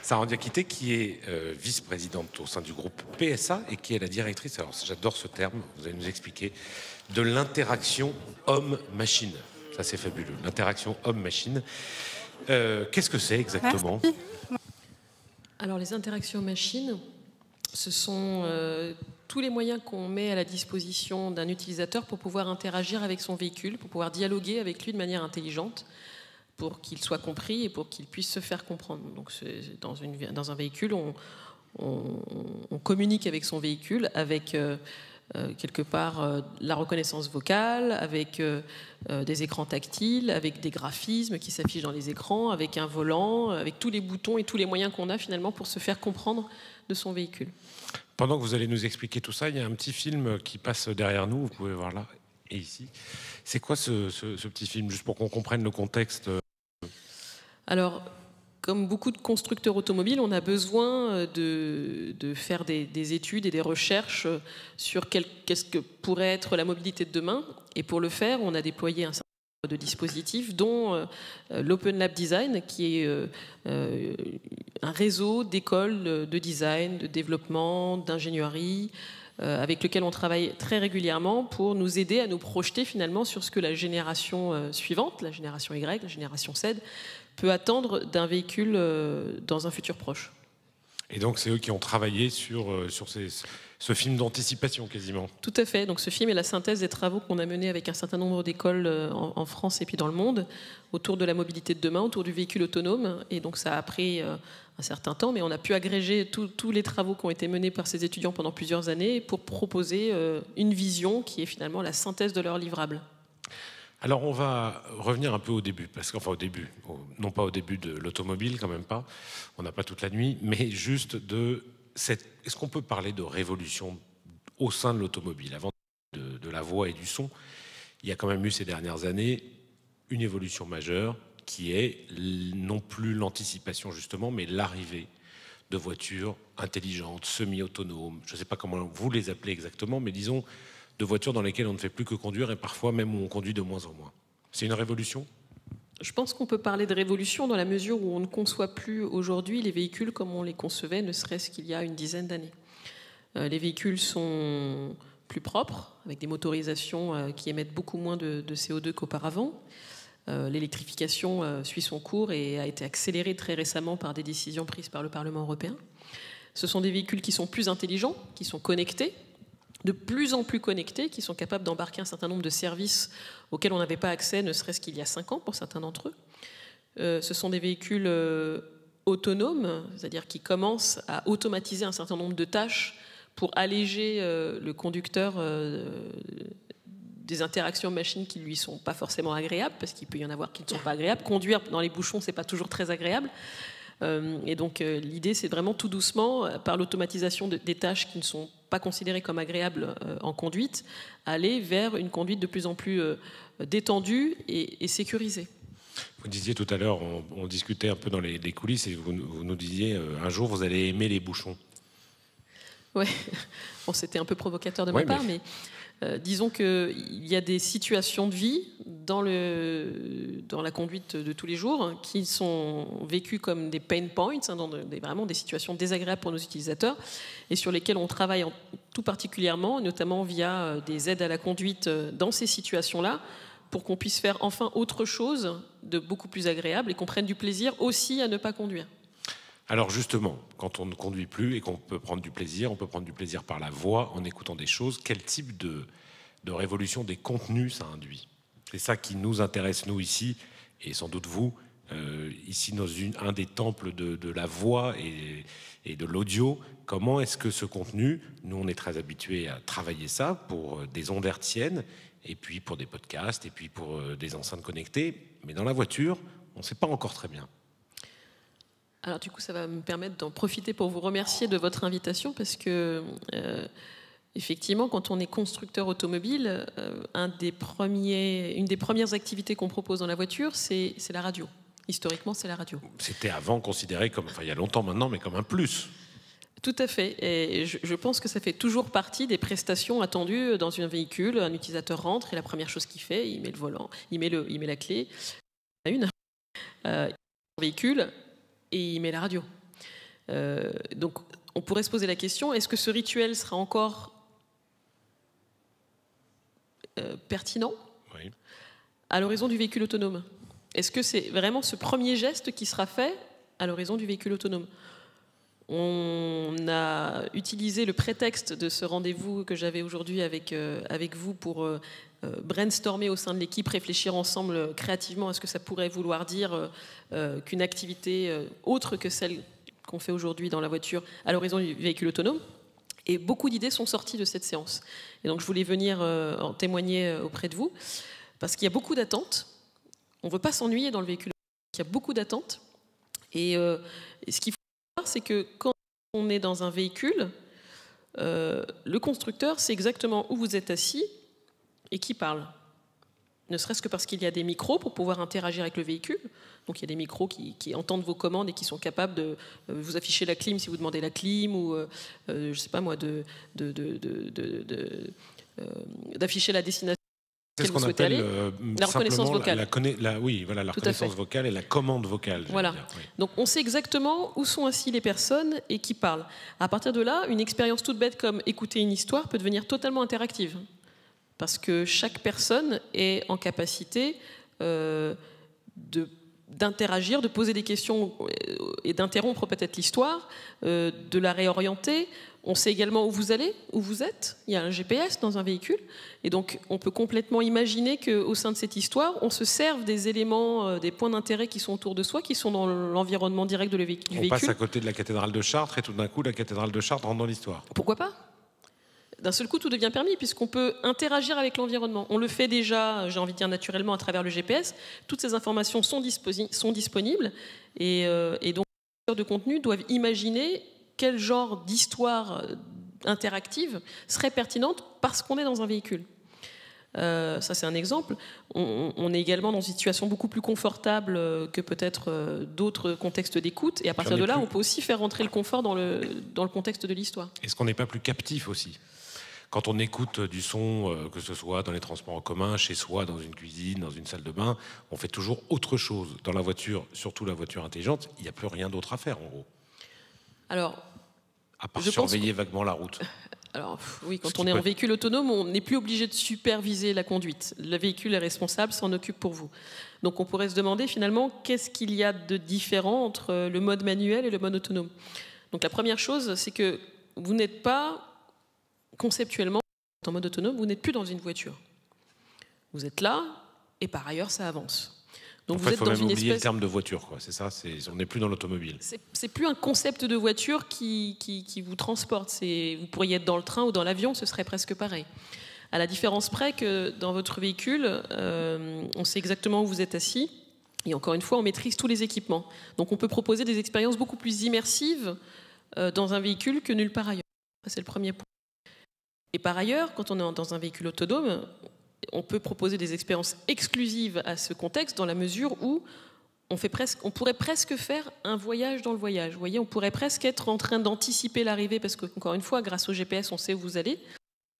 Sarah Diakité, qui est vice-présidente au sein du groupe PSA et qui est la directrice, alors j'adore ce terme, vous allez nous expliquer, de l'interaction homme-machine. Ça, c'est fabuleux, l'interaction homme-machine. Qu'est-ce que c'est exactement? Merci. Alors, les interactions machines, ce sont tous les moyens qu'on met à la disposition d'un utilisateur pour pouvoir interagir avec son véhicule, pour pouvoir dialoguer avec lui de manière intelligente, pour qu'il soit compris et pour qu'il puisse se faire comprendre. Donc, dans un véhicule, on communique avec son véhicule, avec quelque part la reconnaissance vocale, avec des écrans tactiles, avec des graphismes qui s'affichent dans les écrans, avec un volant, avec tous les boutons et tous les moyens qu'on a finalement pour se faire comprendre de son véhicule. Pendant que vous allez nous expliquer tout ça, il y a un petit film qui passe derrière nous, vous pouvez voir là et ici. C'est quoi ce petit film, juste pour qu'on comprenne le contexte? Alors, comme beaucoup de constructeurs automobiles, on a besoin de faire des études et des recherches sur qu'est-ce que pourrait être la mobilité de demain. Et pour le faire, on a déployé un certain nombre de dispositifs, dont l'Open Lab Design, qui est un réseau d'écoles de design, de développement, d'ingénierie, avec lequel on travaille très régulièrement pour nous aider à nous projeter finalement sur ce que la génération suivante, la génération Y, la génération Z, peut attendre d'un véhicule dans un futur proche. Et donc c'est eux qui ont travaillé sur ce film d'anticipation quasiment. Tout à fait. Donc ce film est la synthèse des travaux qu'on a menés avec un certain nombre d'écoles en France et puis dans le monde autour de la mobilité de demain, autour du véhicule autonome. Et donc ça a pris un certain temps, mais on a pu agréger tous les travaux qui ont été menés par ces étudiants pendant plusieurs années pour proposer une vision qui est finalement la synthèse de leur livrable. Alors on va revenir un peu au début, non pas au début de l'automobile quand même pas, on n'a pas toute la nuit, mais juste est-ce qu'on peut parler de révolution au sein de l'automobile? Avant de la voix et du son, il y a quand même eu ces dernières années une évolution majeure qui est non plus l'anticipation justement, mais l'arrivée de voitures intelligentes, semi-autonomes, je ne sais pas comment vous les appelez exactement, mais disons de voitures dans lesquelles on ne fait plus que conduire et parfois même où on conduit de moins en moins. C'est une révolution ? Je pense qu'on peut parler de révolution dans la mesure où on ne conçoit plus aujourd'hui les véhicules comme on les concevait, ne serait-ce qu'il y a une dizaine d'années. Les véhicules sont plus propres, avec des motorisations qui émettent beaucoup moins de CO2 qu'auparavant. L'électrification suit son cours et a été accélérée très récemment par des décisions prises par le Parlement européen. Ce sont des véhicules qui sont plus intelligents, qui sont connectés, de plus en plus connectés, qui sont capables d'embarquer un certain nombre de services auxquels on n'avait pas accès, ne serait-ce qu'il y a 5 ans pour certains d'entre eux. Ce sont des véhicules autonomes, c'est-à-dire qui commencent à automatiser un certain nombre de tâches pour alléger le conducteur des interactions machines qui ne lui sont pas forcément agréables, parce qu'il peut y en avoir qui ne sont pas agréables. Conduire dans les bouchons, ce n'est pas toujours très agréable. Et donc l'idée, c'est vraiment tout doucement, par l'automatisation des tâches qui ne sont pas considérées comme agréables en conduite, aller vers une conduite de plus en plus détendue et sécurisée. Vous disiez tout à l'heure, on discutait un peu dans les coulisses et vous nous disiez un jour vous allez aimer les bouchons. Ouais, bon, c'était un peu provocateur de ma part, mais disons qu'il y a des situations de vie dans la conduite de tous les jours qui sont vécues comme des pain points, vraiment des situations désagréables pour nos utilisateurs et sur lesquelles on travaille tout particulièrement, notamment via des aides à la conduite dans ces situations-là, pour qu'on puisse faire enfin autre chose de beaucoup plus agréable et qu'on prenne du plaisir aussi à ne pas conduire. Alors justement, quand on ne conduit plus et qu'on peut prendre du plaisir, on peut prendre du plaisir par la voix, en écoutant des choses. Quel type de révolution des contenus ça induit? C'est ça qui nous intéresse, nous, ici, et sans doute vous, ici, dans un des temples de la voix et de l'audio. Comment est-ce que ce contenu, nous, on est très habitués à travailler ça pour des ondes hertziennes, et puis pour des podcasts, et puis pour des enceintes connectées, mais dans la voiture, on ne sait pas encore très bien. Alors du coup, ça va me permettre d'en profiter pour vous remercier de votre invitation parce que, effectivement, quand on est constructeur automobile, une des premières activités qu'on propose dans la voiture, c'est la radio. Historiquement, c'est la radio. C'était avant considéré comme, enfin il y a longtemps maintenant, mais comme un plus. Tout à fait. Et je pense que ça fait toujours partie des prestations attendues dans un véhicule. Un utilisateur rentre et la première chose qu'il fait, il met le volant, il met la clé, véhicule, et il met la radio. Donc on pourrait se poser la question, est-ce que ce rituel sera encore pertinent à l'horizon du véhicule autonome? Est-ce que c'est vraiment ce premier geste qui sera fait à l'horizon du véhicule autonome? On a utilisé le prétexte de ce rendez-vous que j'avais aujourd'hui avec vous pour brainstormer au sein de l'équipe, réfléchir ensemble créativement à ce que ça pourrait vouloir dire qu'une activité autre que celle qu'on fait aujourd'hui dans la voiture à l'horizon du véhicule autonome. Et beaucoup d'idées sont sorties de cette séance. Et donc je voulais venir en témoigner auprès de vous, parce qu'il y a beaucoup d'attentes. On ne veut pas s'ennuyer dans le véhicule. Il y a beaucoup d'attentes. Et ce qu'il faut savoir, c'est que quand on est dans un véhicule, le constructeur sait exactement où vous êtes assis et qui parle. Ne serait-ce que parce qu'il y a des micros pour pouvoir interagir avec le véhicule. Donc il y a des micros qui entendent vos commandes et qui sont capables de vous afficher la clim si vous demandez la clim, ou je ne sais pas moi, d'afficher la destination. C'est ce qu'on appelle la reconnaissance vocale. La reconnaissance vocale et la commande vocale. Voilà. Oui. Donc on sait exactement où sont assis les personnes et qui parlent. À partir de là, une expérience toute bête comme écouter une histoire peut devenir totalement interactive. Parce que chaque personne est en capacité d'interagir, de poser des questions et d'interrompre peut-être l'histoire, de la réorienter. On sait également où vous allez, où vous êtes. Il y a un GPS dans un véhicule. Et donc, on peut complètement imaginer qu'au sein de cette histoire, on se serve des éléments, des points d'intérêt qui sont autour de soi, qui sont dans l'environnement direct du véhicule. On passe à côté de la cathédrale de Chartres et tout d'un coup, la cathédrale de Chartres rentre dans l'histoire. Pourquoi pas ? D'un seul coup, tout devient permis, puisqu'on peut interagir avec l'environnement. On le fait déjà, j'ai envie de dire naturellement, à travers le GPS. Toutes ces informations sont disponibles. Et donc, les créateurs de contenu doivent imaginer quel genre d'histoire interactive serait pertinente parce qu'on est dans un véhicule. Ça, c'est un exemple. On est également dans une situation beaucoup plus confortable que peut-être d'autres contextes d'écoute. Et à partir de là, on peut aussi faire rentrer le confort dans le contexte de l'histoire. Est-ce qu'on n'est pas plus captif aussi ? Quand on écoute du son, que ce soit dans les transports en commun, chez soi, dans une cuisine, dans une salle de bain, on fait toujours autre chose. Dans la voiture, surtout la voiture intelligente, il n'y a plus rien d'autre à faire, en gros. Alors, à part surveiller vaguement la route. Alors oui, quand on est en véhicule autonome, on n'est plus obligé de superviser la conduite. Le véhicule est responsable, s'en occupe pour vous. Donc on pourrait se demander finalement qu'est-ce qu'il y a de différent entre le mode manuel et le mode autonome. Donc la première chose, c'est que vous n'êtes pas conceptuellement en mode autonome, vous n'êtes plus dans une voiture. Vous êtes là et par ailleurs ça avance. Donc en fait, il faut même oublier le terme de voiture, quoi. C'est ça, on n'est plus dans l'automobile. C'est plus un concept de voiture qui vous transporte. Vous pourriez être dans le train ou dans l'avion, ce serait presque pareil. À la différence près que dans votre véhicule, on sait exactement où vous êtes assis. Et encore une fois, on maîtrise tous les équipements. Donc on peut proposer des expériences beaucoup plus immersives dans un véhicule que nulle part ailleurs. Ça, c'est le premier point. Et par ailleurs, quand on est dans un véhicule autonome, on peut proposer des expériences exclusives à ce contexte dans la mesure où on pourrait presque faire un voyage dans le voyage. Vous voyez, on pourrait presque être en train d'anticiper l'arrivée parce que, encore une fois, grâce au GPS, on sait où vous allez,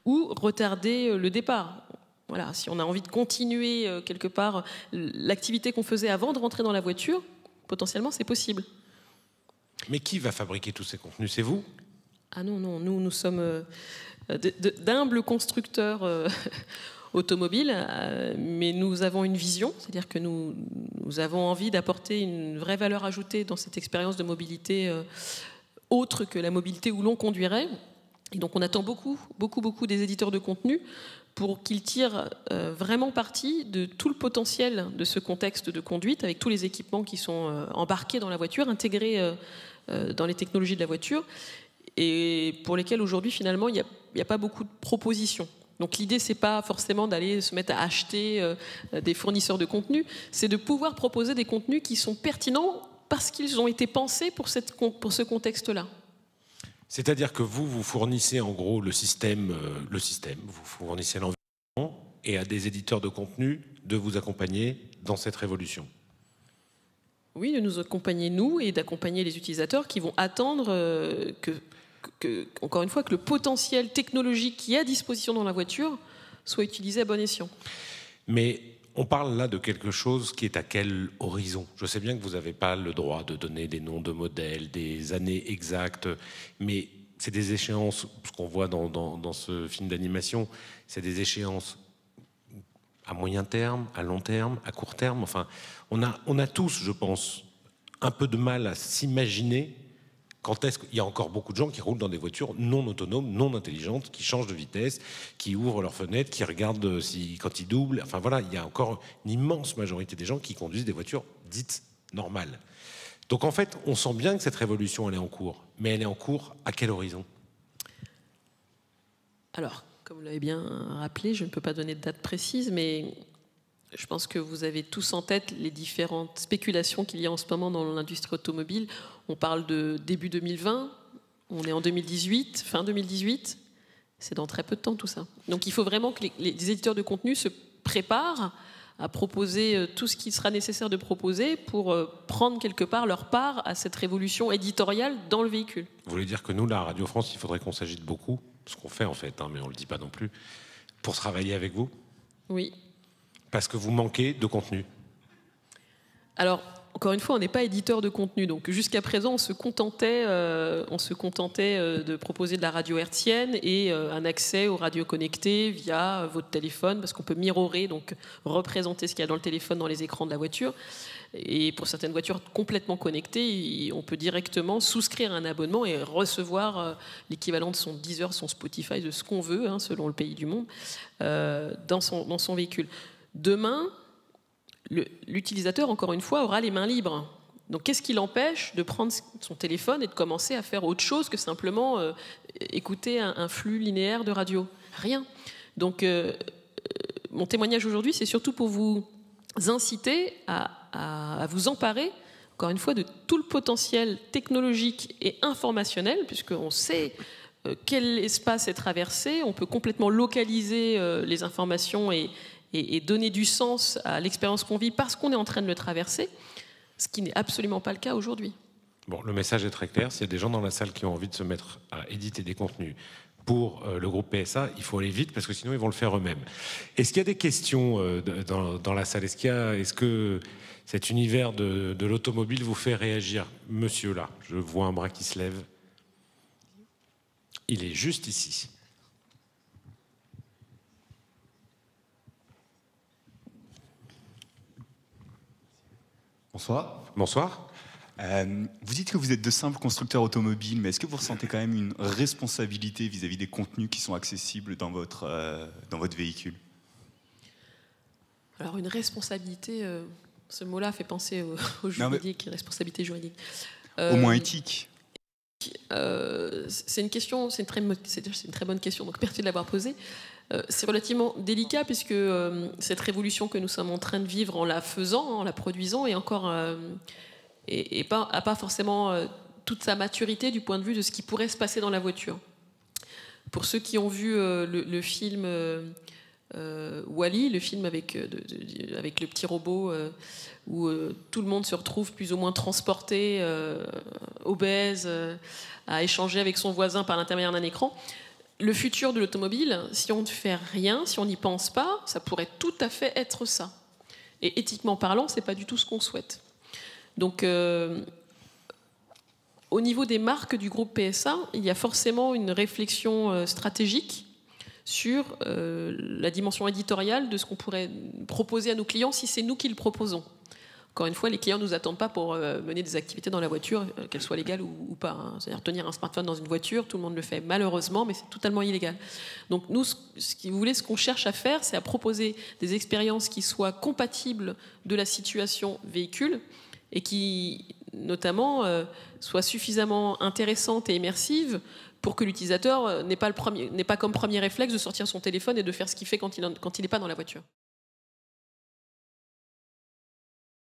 ou retarder le départ. Voilà, si on a envie de continuer quelque part l'activité qu'on faisait avant de rentrer dans la voiture, potentiellement, c'est possible. Mais qui va fabriquer tous ces contenus? C'est vous? Ah non, nous sommes d'humbles constructeurs automobiles, mais nous avons une vision, c'est-à-dire que nous avons envie d'apporter une vraie valeur ajoutée dans cette expérience de mobilité autre que la mobilité où l'on conduirait. Et donc on attend beaucoup des éditeurs de contenu pour qu'ils tirent vraiment parti de tout le potentiel de ce contexte de conduite, avec tous les équipements qui sont embarqués dans la voiture, intégrés dans les technologies de la voiture, et pour lesquels aujourd'hui finalement il n'y a pas beaucoup de propositions. Donc l'idée, c'est pas forcément d'aller se mettre à acheter des fournisseurs de contenu, c'est de pouvoir proposer des contenus qui sont pertinents parce qu'ils ont été pensés pour ce contexte-là. C'est-à-dire que vous fournissez en gros le système, vous fournissez l'environnement, et à des éditeurs de contenu de vous accompagner dans cette révolution. Oui, de nous accompagner nous et d'accompagner les utilisateurs qui vont attendre encore une fois, que le potentiel technologique qui est à disposition dans la voiture soit utilisé à bon escient. Mais on parle là de quelque chose qui est à quel horizon? Je sais bien que vous n'avez pas le droit de donner des noms de modèles, des années exactes, mais c'est des échéances, ce qu'on voit dans ce film d'animation, c'est des échéances à moyen terme, à long terme, à court terme. Enfin, on a tous, je pense, un peu de mal à s'imaginer quand est-ce qu'il y a encore beaucoup de gens qui roulent dans des voitures non autonomes, non intelligentes, qui changent de vitesse, qui ouvrent leurs fenêtres, qui regardent quand ils doublent. Enfin voilà, il y a encore une immense majorité des gens qui conduisent des voitures dites normales. Donc en fait, on sent bien que cette révolution, elle est en cours. Mais elle est en cours à quel horizon? Alors, comme vous l'avez bien rappelé, je ne peux pas donner de date précise, mais je pense que vous avez tous en tête les différentes spéculations qu'il y a en ce moment dans l'industrie automobile. On parle de début 2020, on est en 2018, fin 2018. C'est dans très peu de temps tout ça. Donc il faut vraiment que les éditeurs de contenu se préparent à proposer tout ce qui sera nécessaire de proposer pour prendre quelque part leur part à cette révolution éditoriale dans le véhicule. Vous voulez dire que nous, la Radio France, il faudrait qu'on s'agite beaucoup, ce qu'on fait en fait, mais on ne le dit pas non plus, pour travailler avec vous? Oui. Parce que vous manquez de contenu. Alors, encore une fois, on n'est pas éditeur de contenu. Donc, jusqu'à présent, on se contentait de proposer de la radio hertzienne et un accès aux radios connectées via votre téléphone, parce qu'on peut mirrorer, donc représenter ce qu'il y a dans le téléphone dans les écrans de la voiture. Et pour certaines voitures complètement connectées, on peut directement souscrire un abonnement et recevoir l'équivalent de son Deezer, son Spotify, de ce qu'on veut, hein, selon le pays du monde, dans son véhicule. Demain, l'utilisateur, encore une fois, aura les mains libres. Donc, qu'est-ce qui l'empêche de prendre son téléphone et de commencer à faire autre chose que simplement écouter un flux linéaire de radio? Rien. Donc, mon témoignage aujourd'hui, c'est surtout pour vous inciter à vous emparer, encore une fois, de tout le potentiel technologique et informationnel, puisqu'on sait quel espace est traversé, on peut complètement localiser les informations et donner du sens à l'expérience qu'on vit parce qu'on est en train de le traverser, ce qui n'est absolument pas le cas aujourd'hui. Bon, le message est très clair. S'il y a des gens dans la salle qui ont envie de se mettre à éditer des contenus pour le groupe PSA, il faut aller vite parce que sinon ils vont le faire eux-mêmes. Est-ce qu'il y a des questions dans la salle? Est-ce que cet univers de l'automobile vous fait réagir? Monsieur, là, je vois un bras qui se lève. Il est juste ici. Bonsoir. Bonsoir. Vous dites que vous êtes de simples constructeurs automobiles, mais est-ce que vous ressentez quand même une responsabilité vis-à-vis des contenus qui sont accessibles dans votre véhicule? Alors une responsabilité, ce mot-là fait penser au juridique, responsabilité juridique. Au moins éthique. C'est une question, c'est une très bonne question, donc merci de l'avoir posée. C'est relativement délicat puisque cette révolution que nous sommes en train de vivre en la faisant, en la produisant, est encore n'a pas forcément toute sa maturité du point de vue de ce qui pourrait se passer dans la voiture. Pour ceux qui ont vu le film Wall-E, le film avec le petit robot où tout le monde se retrouve plus ou moins transporté, obèse, à échanger avec son voisin par l'intermédiaire d'un écran. Le futur de l'automobile, si on ne fait rien, si on n'y pense pas, ça pourrait tout à fait être ça. Et éthiquement parlant, c'est pas du tout ce qu'on souhaite. Donc, au niveau des marques du groupe PSA, il y a forcément une réflexion stratégique sur la dimension éditoriale de ce qu'on pourrait proposer à nos clients si c'est nous qui le proposons. Encore une fois, les clients ne nous attendent pas pour mener des activités dans la voiture, qu'elles soient légales ou pas. Hein. C'est-à-dire tenir un smartphone dans une voiture, tout le monde le fait malheureusement, mais c'est totalement illégal. Donc nous, ce qu'on cherche à faire, c'est à proposer des expériences qui soient compatibles de la situation véhicule et qui, notamment, soient suffisamment intéressantes et immersives pour que l'utilisateur n'ait pas comme premier réflexe de sortir son téléphone et de faire ce qu'il fait quand il n'est pas dans la voiture.